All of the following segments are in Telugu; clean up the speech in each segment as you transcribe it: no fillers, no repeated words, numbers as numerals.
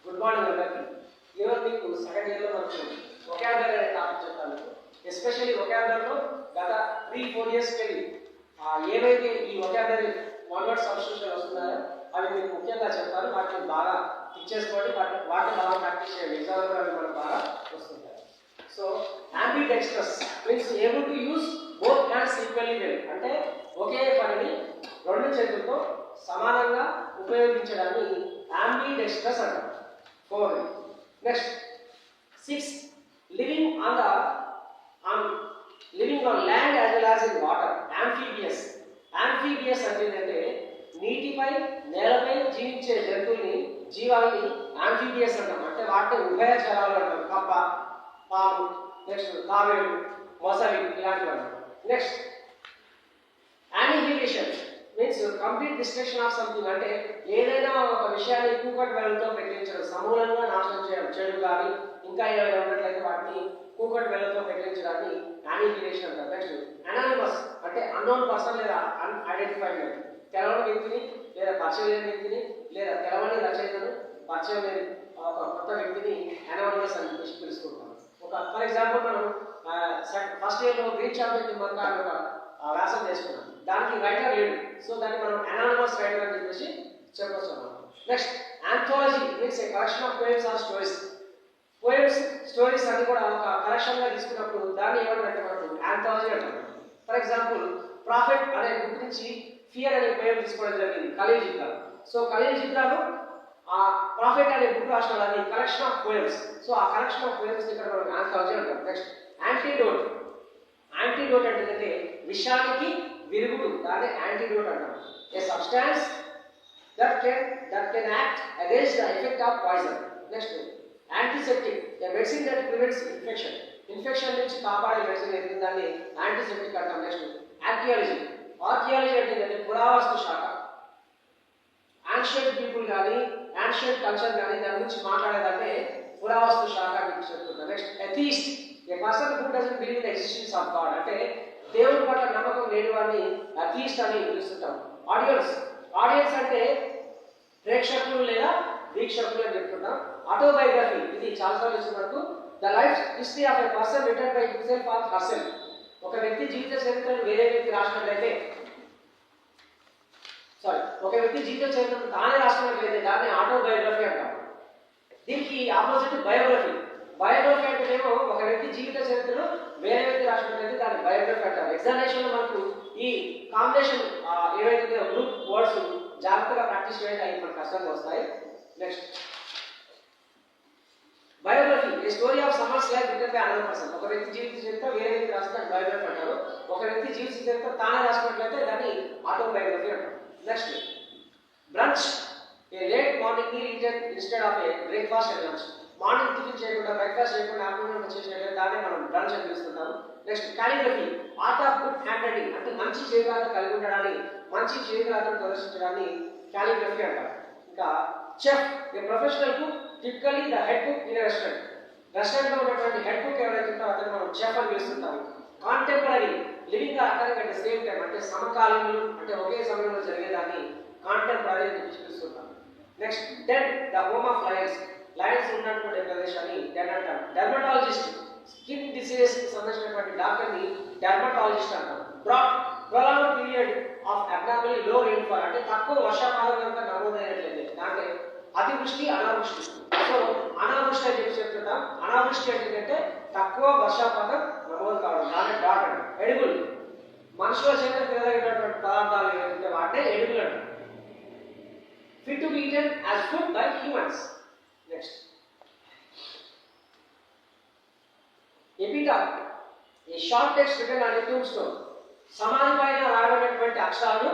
గుడ్ మార్నింగ్ అందరికీ. ఈరోజు మీకు సెకండ్ ఇయర్లో మనకు వొకాబులరీ అనే టాపిక్ చెప్తాను. ఎస్పెషల్లీ వొకాబులరీలో గత 3-4 ఇయర్స్ వెళ్ళి ఏవైతే ఈ వొకాబులరీ వన్ వర్డ్ సబ్స్టిట్యూషన్ వస్తున్నాయో అవి మీకు ముఖ్యంగా చెప్తారు. వాటిని బాగా ఇచ్చేసుకోండి, వాటిని బాగా ప్రాక్టీస్ చేయండి. ఎగ్జామ్ కూడా అవి మనకు బాగా వస్తుంటాయి. So ambidextrous means able to use both hands equally well, అంటే ఒకే పనిని రెండు చేతులతో సమానంగా ఉపయోగించడాన్ని ambidextrous అంటారు. 4. Next 6. living on land as well as in water. amphibious అంటే నీటిపై నేలపై జీవించే జంతువుల్ని జీవాలని amphibious అంటాం. అంటే వాటిని ఉభయచరాలు అంటారు. కప్ప, పాము, నెక్స్ట్ తాబేలు, మొసలి ఇలాంటివి అంటారు. Next annihilation means complete destruction of something, అంటే ఏదైనా ఒక విషయాన్ని కూకట్ వెలతో పెట్టించడం, సమూలంగా నాశనం చేయడం. చెడు కానీ ఇంకా ఏమైనా ఉన్నట్లయితే వాటిని కూకట్ వెలతో పెట్టించడాన్ని యానిహిలేషన్ అంటారు. నెక్స్ట్ అనానిమస్ అంటే అన్నోన్ పర్సన్ లేదా అన్ఐడెంటిఫైడ్, తెలవని వ్యక్తిని లేదా పరిచయం లేని వ్యక్తిని లేదా తెలవని రచయితను పరిచయం లేని ఒక కొత్త వ్యక్తిని అనానిమస్ అని పిలుస్తుంటాం. ఫర్ ఎగ్జాంపుల్ మనం ఫస్ట్ ఇయర్లో గ్రీక్ చాంపియన్ మనకు ఒక వ్యాసం చేసుకున్నాం, దానికి రైటర్ లేడు, సో దాన్ని మనం అనానిమస్ రైటర్ అని చెప్పేసి చెప్పొచ్చు. Next anthology means a collection of poems or stories. Poems stories అన్ని కూడా ఒక కలెక్షన్ గా తీసుకున్నప్పుడు దాన్ని ఏమంటే మనకు ఆంథాలజీ అంటారు. ఫర్ ఎగ్జాంపుల్ ప్రాఫిట్ అనే బుక్ నుంచి ఫియర్ అనే పోయం తీసుకోవడం జరిగింది ఖలీల్ జిబ్రాన్. సో ఖలీల్ జిబ్రాన్ ఆ ప్రాఫిట్ అనే బుక్ రాసిన అది కలెక్షన్ ఆఫ్ పోయమ్స్. సో ఆ కలెక్షన్ ఆఫ్ పోయమ్స్ ఇక్కడ మనం ఆంథాలజీ అంటాం. నెక్స్ట్ యాంటీడోట్ అంటే విషానికి విరుగుడు, దాన్ని యాంటీడోట్ అంటాం. ఏ substance that can act against the effect of poison. Next, antiseptic, a medicine that prevents infection నుంచి కాపాడే మెడిసిన్ ఏదైతే దాన్ని యాంటీసెప్టిక్ అంటాం. నెక్స్ట్ ఆర్కియాలజీ అంటే పురావస్తు శాఖ. యాన్షియంట్ పీపుల్ కానీ యాన్షియంట్ కల్చర్ కానీ దాని గురించి మాట్లాడేదంటే పురావస్తు శాఖ అని చెప్తుంటాం. Next atheist, a person who doesn't believe in the existence of God, అంటే దేవుడి పట్ల నమ్మకం లేని వారిని అథీస్ట్ అని పిలుస్తుంటాం. ఆడియన్స్ అంటే ప్రేక్షకులు లేదా వీక్షకులు అని చెప్తుంటాం. ఆటోబయోగ్రఫీ, ఇది చాలాసార్లు వచ్చినట్టు the life history of a person written by himself are herself. ఒక వ్యక్తి జీవిత చరిత్రను వేరే వ్యక్తి రాసినట్లయితే తానే రాసినట్లయితే దాన్ని ఆటోబయోగ్రఫీ అంటాం. దీనికి ఆపోజిట్ బయోగ్రఫీ అంటేనేమో ఒక వ్యక్తి జీవిత చరిత్రను వేరే వ్యక్తి రాసినట్లయితే దాన్ని బయోగ్రఫీ అంటారు. ఎగ్జామినేషన్ లో మనకు ఈ కాంబినేషన్ ఏవైతే గ్రూప్ వర్డ్స్ జాగ్రత్తగా ప్రాక్టీస్ చేయండి, అవి మనకు కష్టంగా వస్తాయి. Next biography, A story of summers life written by another person. ఒక వ్యక్తి జీవిత చరిత్ర వేరే వ్యక్తి రాస్తే బయోగ్రఫీ అంటారు. ఒక వ్యక్తి జీవిత చరిత్ర తానే రాసినట్లయితే దాన్ని ఆటోబయోగ్రఫీ అంటారు. Next brunch, a late morning meal eaten instead of a breakfast and lunch. Morning tiffin చేయకుండా బ్రేక్ఫాస్ట్ చేయకుండా ఆఫ్టర్నూన్ చేసినట్లయితే దాన్ని మనం బ్రంచ్ అని పిలుస్తుంటాము. Next calligraphy, art of good handwriting, అంటే మంచి చేతిరాత కలిగి ఉండడాన్ని, మంచి చేతిరాతను ప్రదర్శించడాన్ని కాలిగ్రఫీ అంటారు. ఇంకా chef, a professional cook, typically the head cook in restaurant లో ఉన్నటువంటి హెడ్ కుక్ ఎవరైతే ఉంటారో అతను మనం చెఫ్ అని పిలుస్తుంటాము. Contemporary, living occurring at the same time, అంటే సమకాలీనులు, అంటే ఒకే సమయంలో జరిగేదాన్ని కాంటెంపరీ అని పిలుస్తుంటాం. Next den, the home of lions ఉన్నటువంటి ప్రదేశాన్ని డెడ్ అంటారు. డెర్మటాలజిస్ట్, స్కిన్ డిసీజెస్ కి సంబంధించినటువంటి డాక్టర్ ని డెర్మటాలజిస్ట్ అంటారు. ప్రొలాంగ్డ్ పీరియడ్ ఆఫ్ అబ్నార్మల్లీ లో రెయిన్ఫాల్, అంటే తక్కువ వర్షపాతం కనుక నమోదైనట్లయితే దాంట్లో అతివృష్టి అనావృష్టి. సో అనావృష్టి అని చెప్పి చెప్తుంటాం. అనావృష్టి అంటే తక్కువ వర్షపాతం నమోదు కావడం, దాన్ని డాట్ అంటారు. ఎడుగులు, మనుషుల చేత తినదగినటువంటి పదార్థాలు ఏవైతే వాటినే ఎడుగులు అంటారు. Fit to be eaten as food by humans. Next epitaph, a short text written on a tombstone. సమాధి పైన రాయబడినటువంటి అక్షరాలు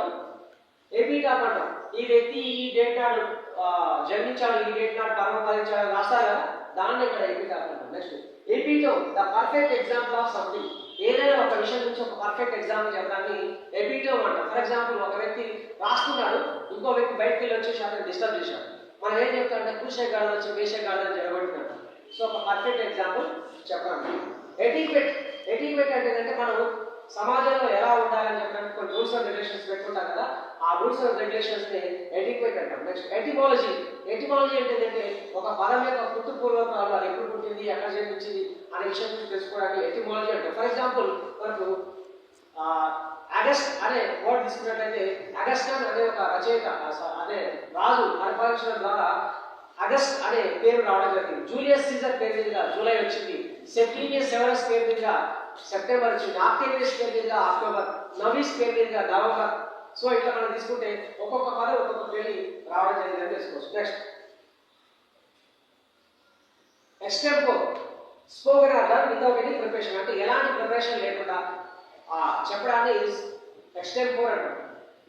ఎపిటాఫ్ అంటాం. ఈ వ్యక్తి ఈ డేట్ నాడు జన్మించాడు, ఈ డేట్ నాడు పరమపదించాడు రాస్తారు కదా, దాన్ని ఇక్కడ ఎపిటాఫ్ అంటాం. Next epitome, the perfect example of something. ఏదైనా ఒక విషయం నుంచి ఒక పర్ఫెక్ట్ ఎగ్జాంపుల్ చెప్పడాన్ని ఎపిటోమ్ అంటాం. ఫర్ ఎగ్జాంపుల్ ఒక వ్యక్తి రాస్తున్నాడు, ఇంకో వ్యక్తి బయటకు వెళ్ళి వచ్చేసి అతను డిస్టర్బ్ చేశాడు, మనం ఏం చెప్తామంటే కూసే గార్డెన్ వచ్చి వేసే గార్డెన్ జరగబడుతున్నాడు. సో ఒక పర్ఫెక్ట్ ఎగ్జాంపుల్ చెప్పండి. ఎటిక్వేట్ అంటే మనం సమాజంలో ఎలా ఉండాలని చెప్పడానికి కొన్ని రూల్స్ అండ్ రెగ్యులేషన్స్ పెట్టుకుంటాం కదా, ఆ రూల్స్ అండ్ రెగ్యులేషన్స్ ని ఎటిక్వేట్ అంటాం. నెక్స్ట్ ఎటిమాలజీ, ఎటిమాలజీ అంటే ఏంటంటే ఒక పదం యొక్క పుట్టు పూర్వకాలు, అది ఎప్పుడు పుట్టింది, ఎక్కడ జన్మించింది అనే విషయం గురించి తెలుసుకోవడానికి ఎటిమాలజీ అంటారు. ఫర్ ఎగ్జాంపుల్ మనకు అగస్ట్ అనే వర్డ్ తీసుకున్నట్లయితే అగస్టన్ అనే ఒక రచయిత అనే రాజు పరిపాలించడం ద్వారా అగస్ట్ అనే పేరు రావడం జరిగింది. జూలియస్ సీజర్ పేరు మీద జూలై వచ్చింది, సెప్టీనియస్ సెవరస్ పేరు మీద సెప్టెంబర్ వచ్చింది, ఆక్టేవియస్ పేరు మీద అక్టోబర్, నవీస్ పేరు మీద నవంబర్. సో ఇట్లా మనం తీసుకుంటే ఒక్కొక్క పదం ఒక్కొక్క పేరు రావడం జరిగిందని తెలుసుకోవచ్చు. Next extempore, spoken or done without any preparation, అంటే ఎలాంటి ప్రిపరేషన్ లేకుండా చెప్పడాన్ని ఎక్స్టెంపో అంటారు.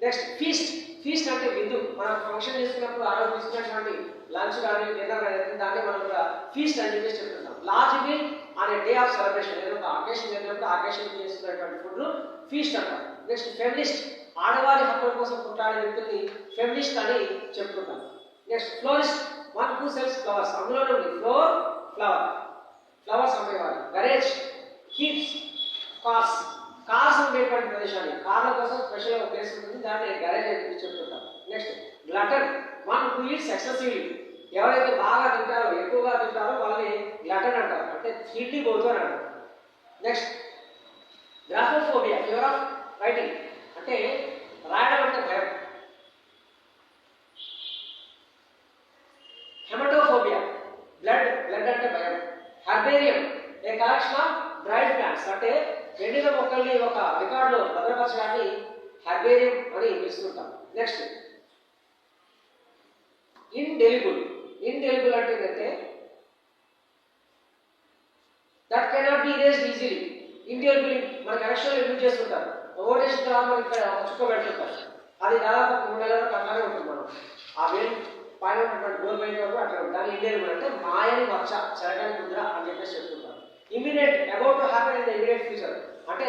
నెక్స్ట్ ఫీస్ట్, ఫీస్ట్ అంటే విందు. మనం ఫంక్షన్ చేసుకున్నప్పుడు ఆ రోజు తీసుకున్నటువంటి లంచ్ కానీ డిన్నర్ కానీ దాన్ని మనం కూడా ఫీస్ట్ అని చెప్పేసి చెప్తున్నాం. లార్జ్ మీల్ అనే డే ఆఫ్ సెలబ్రేషన్, ఏదో ఒక అకేషన్ జరిగినప్పుడు అకేషన్ చేసుకునేటువంటి ఫుడ్ ఫీస్ట్ అంటారు. నెక్స్ట్ ఫెమినిస్ట్, ఆడవారి హక్కుల కోసం కొట్లాడే వ్యక్తుల్ని ఫెమినిస్ట్ అని చెప్పుకుంటాం. Next florist, one who cells flowers, అందులోనే ఉంది ఫ్లోర్ ఫ్లవర్, ఫ్లవర్స్ అమ్మేవారు. గరేజ్, కీప్స్ కార్స్, కార్స్ ఉండేటువంటి ప్రదేశాన్ని, కార్ల కోసం స్పెషల్ ఒక ప్లేస్ ఉంటుంది, దాన్ని గరేజ్ అని చెప్తుంటాం. Next glutton, one who eats excessively, ఎవరైతే బాగా తింటారో ఎక్కువగా తింటారో వాళ్ళని గ్లటన్ అంటారు, అంటే తిండి పోతూ అని అంటారు. నెక్స్ట్ గ్రాఫోఫోబియా, ఫియర్ ఆఫ్ రైటింగ్, అంటే రాయడం అంటే భయం. హెమటోఫోబియా, బ్లడ్ అంటే భయం. Herbarium, A collection of dried plants, అంటే ఎండిన మొక్కల్ని ఒక రికార్డులో భద్రపరచడాన్ని హెర్బేరియం అని పిలుస్తుంటాం. నెక్స్ట్ ఇండెలిబుల్, ఇండెలిబుల్ అంటే ఏంటంటే that cannot be erased easily. Indelible మన కనెక్షన్లో యూజ్ చేస్తుంటారు, ఓటేసిన తర్వాత ఇక్కడ చుక్క పెడుతుంటారు, అది దాదాపు 3 నెలల వరకు అట్లానే ఉంటుంది. మనం ఆ వేలు పైన ఉన్నటువంటి గోల్ బయట వరకు అట్లా ఉంటుంది. దాన్ని ఇండెలిబుల్ అంటే మాయని వచ్చ చెరగని ముద్ర అని చెప్పేసి చెప్తుంటారు. Immediate, about to happen in the immediate future, అంటే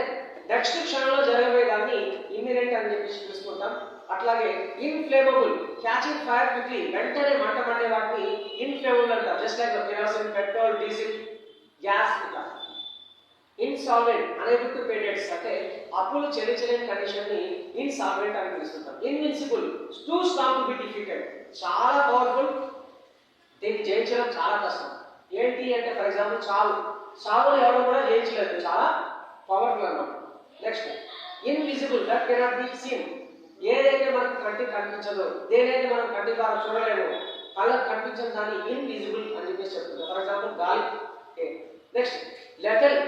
నెక్స్ట్ క్షణంలో జరగబోయే దాన్ని ఇమ్మీడియట్ అని చెప్పేసి చూసుకుంటాం. అట్లాగే ఇన్ఫ్లేమబుల్, క్యాచింగ్ ఫైర్ క్విక్లీ, వెంటనే మంట పడే వాటిని ఇన్ఫ్లేమబుల్ అంటారు. Just like kerosene, petrol, diesel, gas. ఇట్లా insolvent, unable to pay debts, అంటే అప్పులు చెల్లించలేని కండిషన్ ని ఇన్సాల్వెంట్ అని పిలుస్తుంటాం. Invincible, too strong to be defeated, చాలా పవర్ఫుల్, దీన్ని జయించడం చాలా కష్టం. ఏంటి అంటే ఫర్ ఎగ్జాంపుల్ చావుని ఎవరు కూడా జయించలేదు, చాలా పవర్ఫుల్ అన్నమాట. Next invisible, that cannot be seen, ఏదైతే మనకు కంటికి కనిపించదో, దేనైతే మనం కంటి ద్వారా చూడలేము, కళ్ళకు కనిపించని దాన్ని ఇన్విజిబుల్ అని చెప్పేసి చెప్తుంది. ఫర్ ఎగ్జాంపుల్ గాలి. నెక్స్ట్ లెథల్,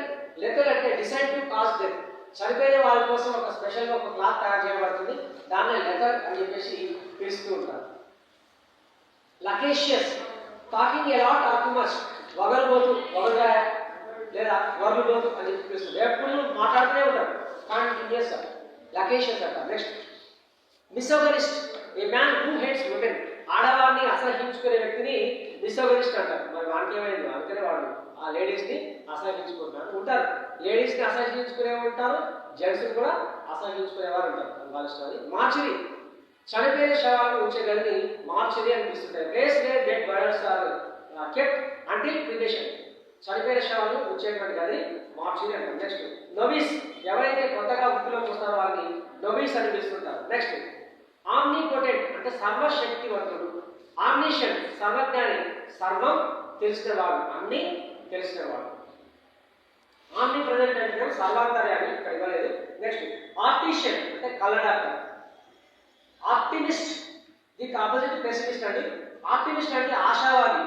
లెథల్ అంటే డిసైడ్ టు కాజ్ డెత్, చనిపోయే వాళ్ళ కోసం ఒక స్పెషల్గా ఒక క్లాత్ తయారు చేయబడుతుంది, దాన్ని లెథల్ అని చెప్పేసి పిలుస్తూ ఉంటారు. Loquacious, talking a lot or too much, వగలబోతు, వగలగా లేదా వగలబోతు అని చెప్పి పిలుస్తుంది. ఎప్పుడు మాట్లాడుతూనే ఉంటారు, కంటిన్యూస్, లకేషియస్ అంటారు. Next misogynist, a man who hates women, ఆడవారిని అసహించుకునే వ్యక్తిని మిసోగనిస్ట్ అంటారు. మరి వానికి ఏమైంది, అందుకనే వాడు ఆ లేడీస్ ని అసహించుకుంటారు ఉంటారు. లేడీస్ ని అసహించుకునే ఉంటారు, జెంట్స్ కూడా అసహించుకునేవారు ఉంటారు, వాళ్ళ ఇష్టం. మార్చిరి, చనిపోయిన శవాలను ఉంచే గదిని మార్చిరి అని పిలుస్తుంటారు. Place where dead bodies are kept until cremation, చనిపోయిన శవాలను ఉంచేటువంటి గది మార్చిరి అంటారు. నెక్స్ట్ నోవిస్, ఎవరైతే కొత్తగా వృత్తిలోకి వస్తారో వాళ్ళని నోవిస్ అని పిలుస్తుంటారు. నెక్స్ట్ ఆమ్నిపోటెంట్, అంటే సర్వశక్తివంతుడు. ఆమ్నిషన్, సర్వజ్ఞాని, సర్వం తెలిసినవాడు, అన్ని తెలిసినవాడు. ఆమ్ని ప్రజెంట్ అంటే సర్వాంతర్యాన్ని, ఇక్కడ ఇవ్వలేదు. నెక్స్ట్ ఆర్టిషియన్, అంటే కళడాక్టర్. ఆప్టిమిస్ట్, దీనికి ఆపోజిట్ పెసిమిస్ట్ అండి. ఆప్టిమిస్ట్ అంటే ఆశావాది,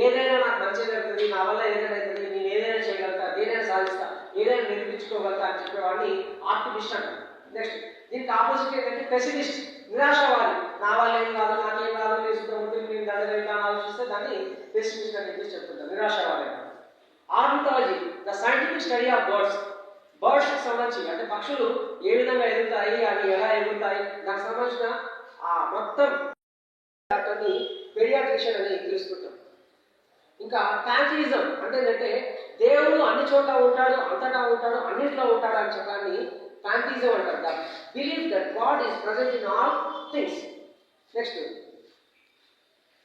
ఏదైనా నాకు మంచి జరుగుతుంది, నా వల్ల ఏదైనా అవుతుంది, నేను ఏదైనా చేయగలుగుతా, ఏదైనా సాధిస్తా, ఏదైనా నిరూపించుకోగలుగుతా అని చెప్పేవాడిని ఆప్టిమిస్ట్ అంటారు. నెక్స్ట్ దీనికి ఆపోజిట్ ఏంటంటే పెసిమిస్ట్, నిరాశవాది, నా వల్ల ఏం కాదు, నాకేం కాదు, నేను శుద్ధమవుతుంది, నేను దండగా ఆలోచిస్తే దాన్ని పెసిమిస్ట్ అని చెప్పేసి చెప్తుంటారు, నిరాశవాది. Ornithology, the scientific study of birds, birds కి సంబంధించి, అంటే పక్షులు ఏ విధంగా ఎదుగుతాయి, అవి ఎలా ఎదుగుతాయి, దానికి సంబంధించిన ఆ మొత్తం డాక్టర్ని పెడియాట్రిషియన్ అని పిలుస్తుంటాం. ఇంకా ప్యాంథియిజం అంటే ఏంటంటే దేవుడు అన్ని చోట్ల ఉంటాడు, అంతటా ఉంటాడు, అన్నింటిలో ఉంటాడు అని చెప్పడాన్ని ప్యాంథియిజం అంటారు. The believe that God is present in all things. Next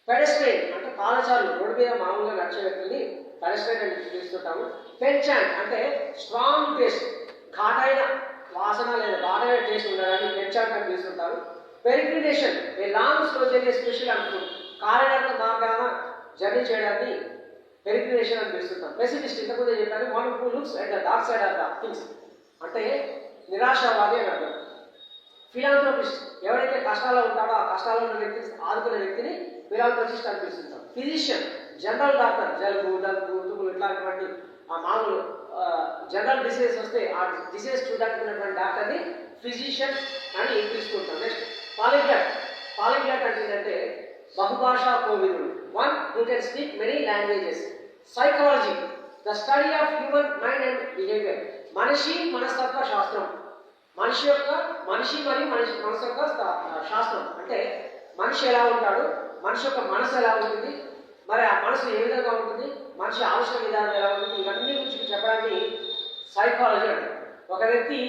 pedestrian, అంటే పాదచారులు, రోడ్డు మీద మామూలుగా నడిచే వ్యక్తుల్ని పెడెస్ట్రియన్ అని పిలుస్తుంటాము. పెన్చాంట్ అంటే స్ట్రాంగ్ టేస్ట్, ఘాటైన వాసన లేదా ఘాటైన టేస్ట్ ఉండడానికి పెన్చాంట్ అని పిలుస్తుంటారు. Peregrination, a long tour especially on foot, కాలినడక మార్గాన జర్నీ చేయడాన్ని పెరిగ్రేషన్ అని పిలుస్తుంటాం. పెసిమిస్ట్ ఇంతకుముందే చెప్పాను, one who looks at the dark side of the things, అంటే నిరాశావాది అని అర్థం. ఫిలాంథ్రోపిస్ట్ ఎవరైతే కష్టాల్లో ఉంటాడో ఆ కష్టాల్లో ఉన్న వ్యక్తిని ఆదుకునే వ్యక్తిని ఫిలాంథ్రోపిస్ట్ అని పిలుస్తుంటాం. ఫిజిషియన్ జనరల్ డాక్టర్, జలుబు దగ్గు తుమ్ములు ఇట్లాంటివంటి ఆ మామూలు జనరల్ డిసీజెస్ వస్తే ఆ డిసీజెస్ చూడడానికి ఉన్నటువంటి డాక్టర్ని ఫిజిషియన్ అని పిలుస్తుంటాం. Next polyglot. పాలిగ్లాట్ అంటే ఏంటంటే బహుభాషా కోవిదుడు, one who can speak many languages. Psychology the study of human mind and behaviour, మనిషి మనస్తత్వ శాస్త్రం. మనిషి మరియు మనసు యొక్క శాస్త్రం, అంటే మనిషి ఎలా ఉంటాడు, మనిషి యొక్క మనసు ఎలా ఉంటుంది, మరి ఆ మనసు ఏ విధంగా ఉంటుంది, మనిషి ఆలోచన విధానం ఎలా ఉంటుంది, ఇవన్నీ గురించి చెప్పడానికి సైకాలజీ అంటారు. ఒక వ్యక్తి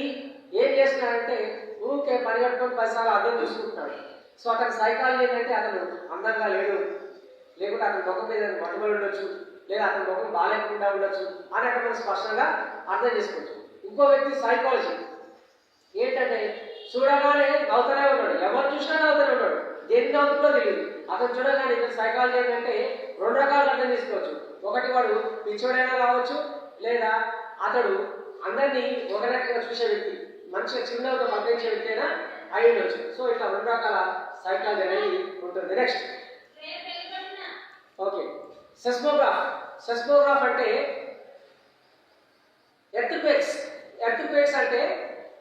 ఏం చేస్తున్నాడంటే ఊరికే పరిగెట్టుకొని 10 సార్లు అర్థం చూసుకుంటున్నాడు. సో అతని సైకాలజీ ఏంటంటే అతను అందంగా లేడు, లేకుంటే అతని ముఖం మీద మటుమలు ఉండొచ్చు, లేదా అతని ముఖం బాగాలేకుండా ఉండొచ్చు అని అక్కడ మనం స్పష్టంగా అర్థం చేసుకోవచ్చు. ఇంకో వ్యక్తి సైకాలజీ ఏంటంటే చూడగానే నవ్వుతూనే ఉన్నాడు, ఎవరు చూసినా నవ్వుతూనే ఉన్నాడు, దేనికి నవ్వుతుందో తెలియదు. అతను చూడగానే ఇతని సైకాలజీ ఏంటంటే 2 రకాలుగా అర్థం చేసుకోవచ్చు. ఒకటి వాడు పిచ్చోడైనా కావచ్చు, లేదా అతడు అందరినీ ఒక రకంగా చూసే వ్యక్తి, మంచిగా చిరునవ్వుతో పలకరించే వ్యక్తి అయినా అయి ఉండొచ్చు. సో ఇట్లా 2 రకాల సైకాలజీ అనేది ఉంటుంది. Next okay, సెస్మోగ్రాఫ్. సెస్మోగ్రాఫ్ అంటే ఎర్త్ క్వేక్స్ అంటే